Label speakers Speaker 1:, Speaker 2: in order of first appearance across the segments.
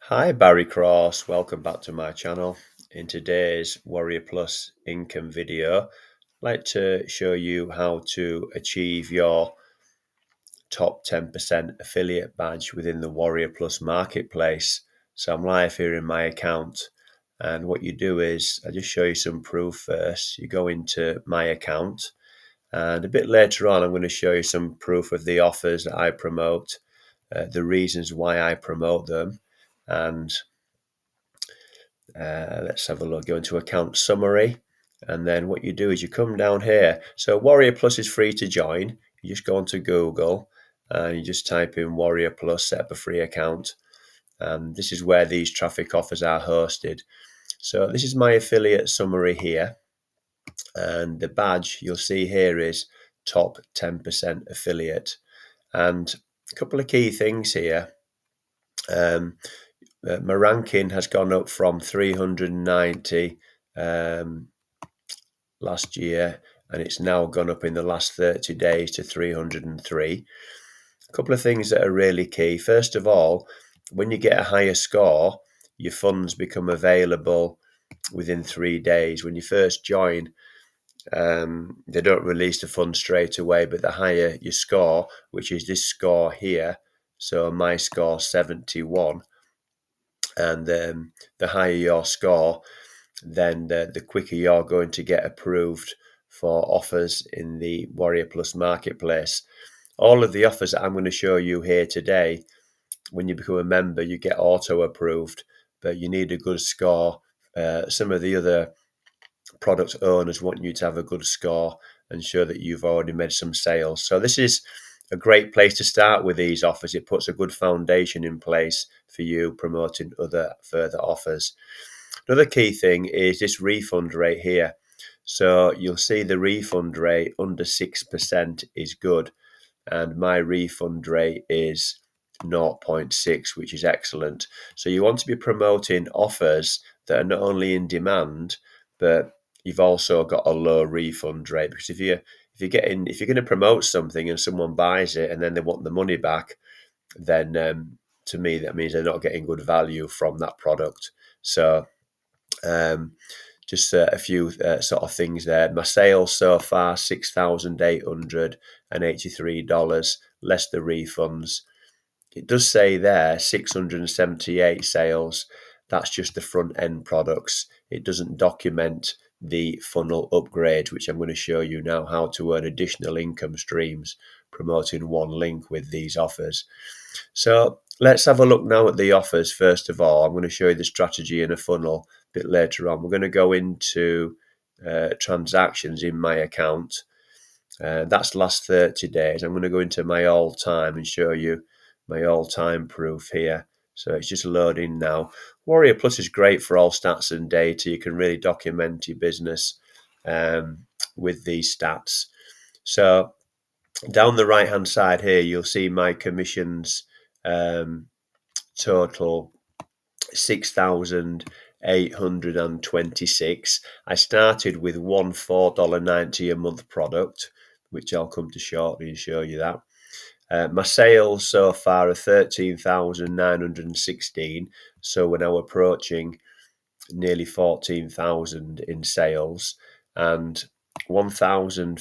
Speaker 1: Hi, Barry Cross. Welcome back to my channel. In today's Warrior Plus income video, I'd like to show you how to achieve your top 10% affiliate badge within the Warrior Plus marketplace. So I'm live here in my account, and what you do is I just show you some proof first. You go into my account, and a bit later on I'm going to show you some proof of the offers that I promote, the reasons why I promote them, and let's have a look. Go into account summary, and then what you do is you come down here. So Warrior Plus is free to join. You just go onto Google and you just type in Warrior Plus, set up a free account, and this is where these traffic offers are hosted. So this is my affiliate summary here, and the badge you'll see here is top 10% affiliate. And a couple of key things here. My ranking has gone up from 390 last year, and it's now gone up in the last 30 days to 303. A couple of things that are really key. First of all, when you get a higher score, your funds become available within 3 days. When you first join, they don't release the funds straight away, but the higher your score, which is this score here, so my score 71, and the higher your score, then the quicker you're going to get approved for offers in the Warrior Plus marketplace. All of the offers that I'm going to show you here today, when you become a member, you get auto approved, but you need a good score. Some of the other product owners want you to have a good score and show that you've already made some sales. So this is a great place to start with these offers. It puts a good foundation in place for you promoting other further offers. Another key thing is this refund rate here. So you'll see the refund rate under 6% is good, and my refund rate is 0.6, which is excellent. So you want to be promoting offers that are not only in demand, but you've also got a low refund rate. Because if you're going to promote something and someone buys it and then they want the money back, then to me that means they're not getting good value from that product. So just a few sort of things there. My sales so far, $6,883, less the refunds. It does say there 678 sales. That's just the front end products. It doesn't document the funnel upgrade, which I'm going to show you now how to earn additional income streams promoting one link with these offers. So let's have a look now at the offers. First of all, I'm going to show you the strategy in a funnel a bit later on. We're going to go into transactions in my account. That's last 30 days. I'm going to go into my all-time and show you my all-time proof here. So it's just loading now. Warrior Plus is great for all stats and data. You can really document your business with these stats. So down the right-hand side here, you'll see my commissions total 6,826. I started with one $4.90 a month product, which I'll come to shortly and show you that. My sales so far are 13,916, so we're now approaching nearly 14,000 in sales, and 1,000,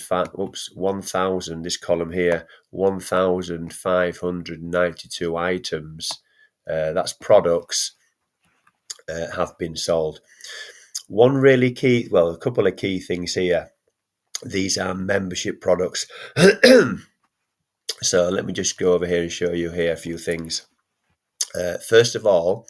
Speaker 1: this column here, 1,592 items, that's products, have been sold. One really key, well, a couple of key things here. These are membership products. So let me just go over here and show you here a few things. First of all,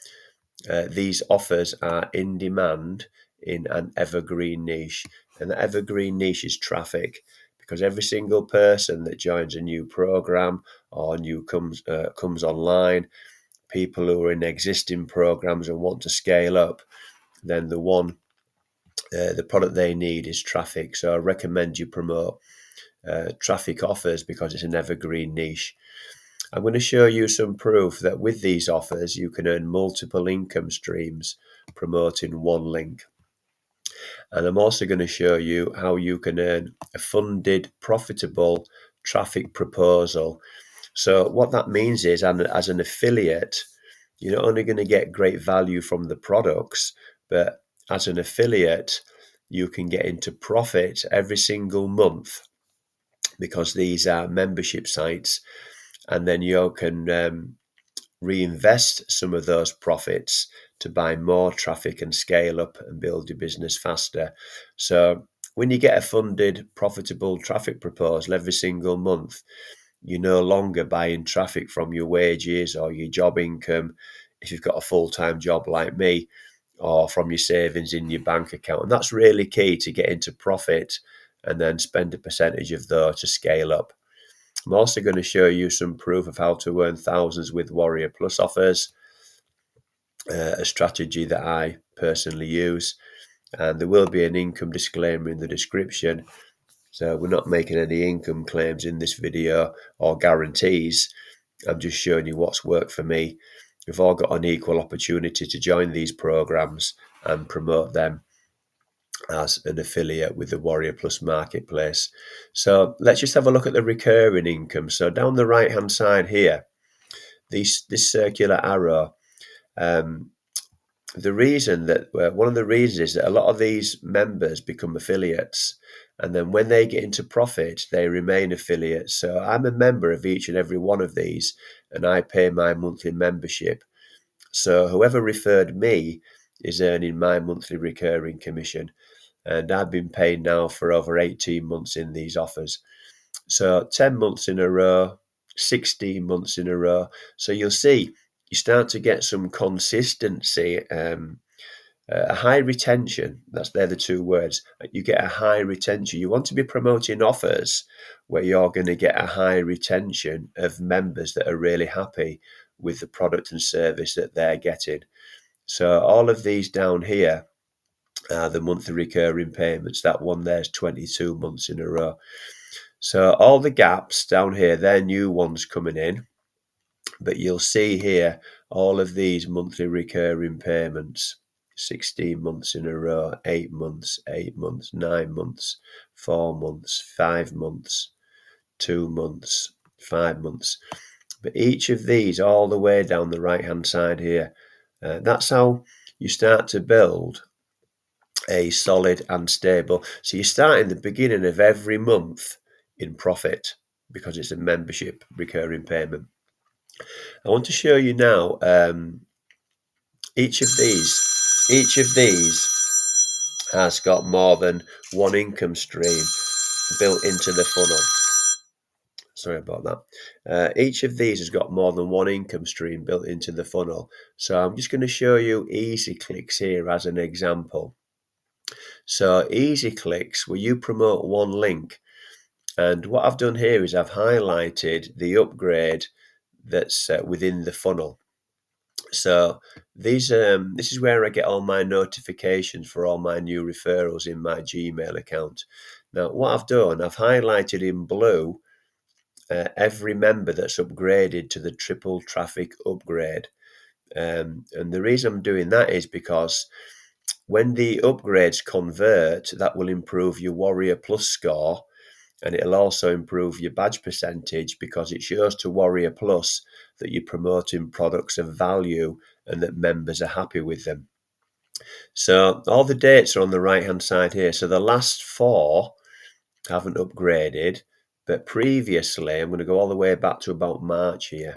Speaker 1: these offers are in demand in an evergreen niche, and the evergreen niche is traffic, because every single person that joins a new program or comes online, people who are in existing programs and want to scale up, then the product they need is traffic. So I recommend you promote traffic offers because it's an evergreen niche. I'm going to show you some proof that with these offers you can earn multiple income streams promoting one link. And I'm also going to show you how you can earn a funded, profitable traffic proposal. So what that means is, as an affiliate, you're not only going to get great value from the products, but as an affiliate, you can get into profit every single month because these are membership sites, and then you can reinvest some of those profits to buy more traffic and scale up and build your business faster. So when you get a funded, profitable traffic proposal every single month, you're no longer buying traffic from your wages or your job income if you've got a full-time job like me, or from your savings in your bank account. And that's really key to get into profit and then spend a percentage of that to scale up. I'm also going to show you some proof of how to earn thousands with Warrior Plus offers, a strategy that I personally use. And there will be an income disclaimer in the description. So we're not making any income claims in this video or guarantees. I'm just showing you what's worked for me. We've all got an equal opportunity to join these programs and promote them as an affiliate with the Warrior Plus marketplace. So let's just have a look at the recurring income. So down the right hand side here, this circular arrow, the reason that one of the reasons is that a lot of these members become affiliates, and then when they get into profit, they remain affiliates. So I'm a member of each and every one of these, and I pay my monthly membership. So whoever referred me is earning my monthly recurring commission, and I've been paid now for over 18 months in these offers. So 10 months in a row, 16 months in a row. So you'll see you start to get some consistency, a high retention. They're the two words. You get a high retention. You want to be promoting offers where you're going to get a high retention of members that are really happy with the product and service that they're getting. So all of these down here are the monthly recurring payments. That one there's 22 months in a row. So all the gaps down here, they're new ones coming in. But you'll see here all of these monthly recurring payments. 16 months in a row, 8 months, 8 months, 9 months, 4 months, 5 months, 2 months, 5 months. But each of these all the way down the right hand side here, that's how you start to build a solid and stable. So you start in the beginning of every month in profit because it's a membership recurring payment. I want to show you now each of these has got more than one income stream built into the funnel. Sorry about that. Each of these has got more than one income stream built into the funnel. So I'm just going to show you Easy Clix here as an example. So Easy Clix, where you promote one link, and what I've done here is I've highlighted the upgrade that's within the funnel. So this is where I get all my notifications for all my new referrals in my Gmail account. Now, what I've done, I've highlighted in blue every member that's upgraded to the triple traffic upgrade. And the reason I'm doing that is because when the upgrades convert, that will improve your Warrior Plus score, and it'll also improve your badge percentage because it shows to Warrior Plus that you're promoting products of value and that members are happy with them. So all the dates are on the right hand side here. So the last 4 haven't upgraded, but previously, I'm going to go all the way back to about March here.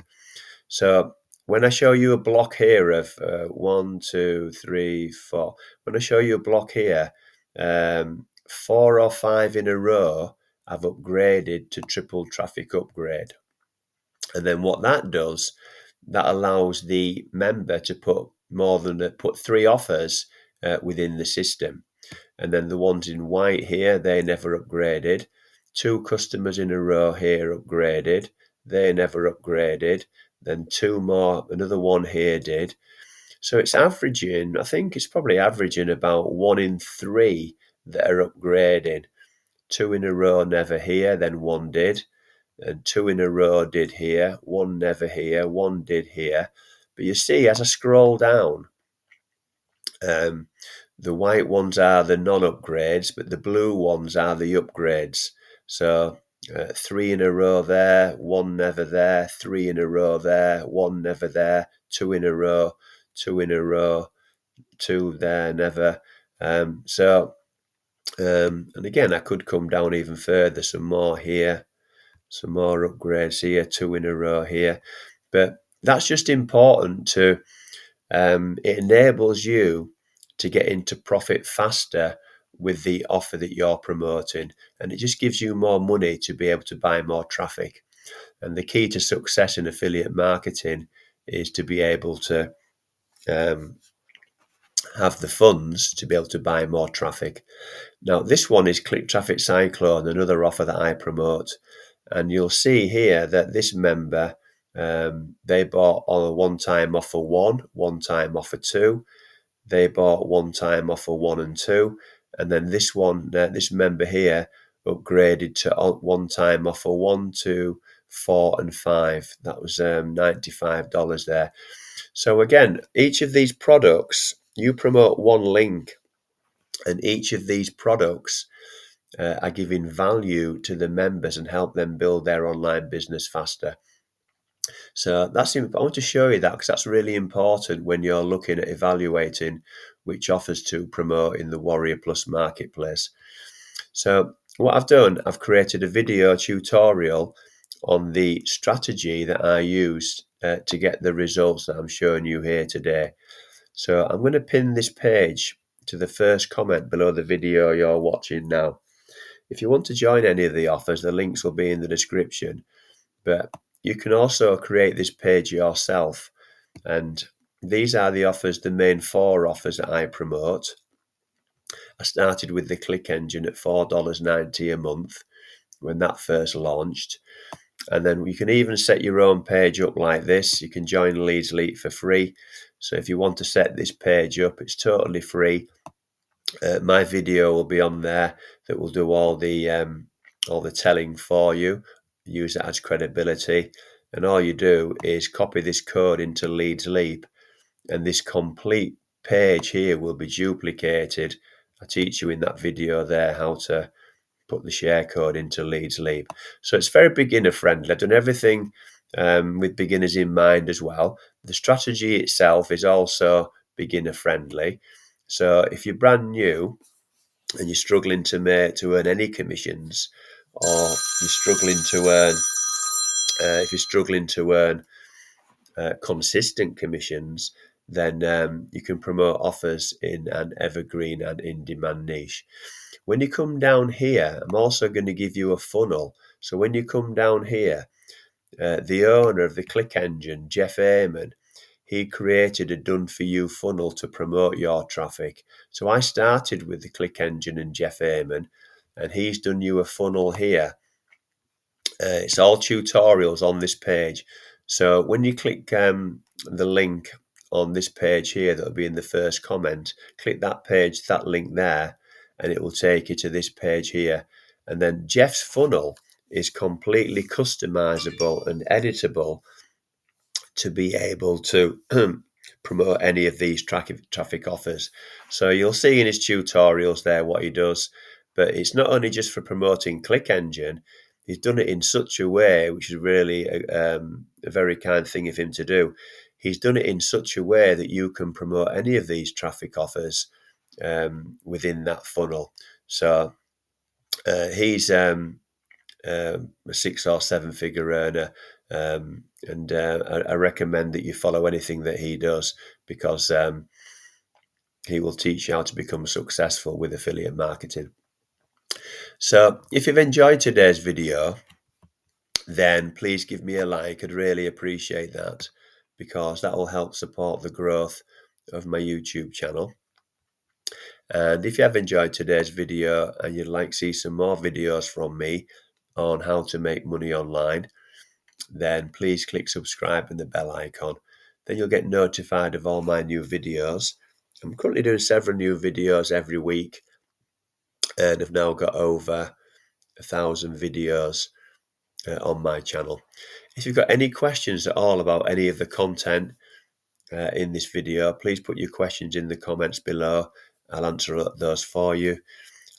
Speaker 1: So when I show you a block here of 1, 2, 3, 4, when I show you a block here, 4 or 5 in a row, I've upgraded to triple traffic upgrade. And then what that does, that allows the member to put 3 offers within the system. And then the ones in white here, they never upgraded. 2 customers in a row here upgraded. They never upgraded. Then 2 more, another one here did. So it's averaging, I think it's probably averaging about 1 in 3 that are upgrading. 2 in a row never here, then 1 did. And 2 in a row did here, 1 never here, 1 did here. But you see, as I scroll down, the white ones are the non-upgrades, but the blue ones are the upgrades. So 3 in a row there, 1 never there, 3 in a row there, 1 never there, 2 in a row, 2 in a row, 2 there, never. And again, I could come down even further, some more here, some more upgrades here, 2 in a row here. But that's just important to, it enables you to get into profit faster with the offer that you're promoting, and it just gives you more money to be able to buy more traffic. And the key to success in affiliate marketing is to be able to have the funds to be able to buy more traffic. Now, this one is Click Traffic Cyclone, another offer that I promote. And you'll see here that this member, they bought on a one-time offer 1, one-time offer 2. They bought one-time offer 1 and 2. And then this one, this member here, upgraded to one-time offer 1, 2, 4 and 5. That was $95 there. So again, each of these products, you promote one link, and each of these products are giving value to the members and help them build their online business faster. So I want to show you that because that's really important when you're looking at evaluating which offers to promote in the Warrior Plus marketplace. So what I've done, I've created a video tutorial on the strategy that I used to get the results that I'm showing you here today. So I'm going to pin this page to the first comment below the video you're watching now. If you want to join any of the offers, the links will be in the description. But you can also create this page yourself. And these are the offers, the main 4 offers that I promote. I started with the Click engine at $4.90 a month when that first launched. And then you can even set your own page up like this. You can join Leads Leap for free. So if you want to set this page up, it's totally free. My video will be on there that will do all the telling for you. Use it as credibility, and all you do is copy this code into Leads Leap, and this complete page here will be duplicated. I teach you in that video there how to put the share code into Leads Leap. So it's very beginner friendly. I've done everything with beginners in mind as well. The strategy itself is also beginner friendly. So if you're brand new and you're struggling to earn any commissions, or you're struggling to earn, if you're struggling to earn consistent commissions, then you can promote offers in an evergreen and in-demand niche. When you come down here, I'm also going to give you a funnel. So when you come down here, the owner of the Click engine, Jeff Amon, he created a done-for-you funnel to promote your traffic. So I started with the Click engine and Jeff Amon, and he's done you a funnel here. It's all tutorials on this page. So when you click the link on this page here, that'll be in the first comment, click that page, that link there, and it will take you to this page here. And then Jeff's funnel is completely customizable and editable to be able to promote any of these traffic offers. So you'll see in his tutorials there what he does, but it's not only just for promoting Click engine. He's done it in such a way, which is really a very kind thing of him to do. He's done it in such a way that you can promote any of these traffic offers within that funnel. So he's a 6 or 7 figure earner, and I recommend that you follow anything that he does, because he will teach you how to become successful with affiliate marketing. So if you've enjoyed today's video, then please give me a like. I'd really appreciate that, because that will help support the growth of my YouTube channel. And if you have enjoyed today's video and you'd like to see some more videos from me on how to make money online, then please click subscribe and the bell icon. Then you'll get notified of all my new videos. I'm currently doing several new videos every week, and I've now got over 1,000 videos on my channel. If you've got any questions at all about any of the content in this video, please put your questions in the comments below. I'll answer those for you.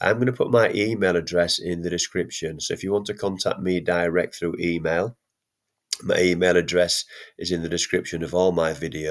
Speaker 1: I'm going to put my email address in the description. So if you want to contact me direct through email, my email address is in the description of all my videos.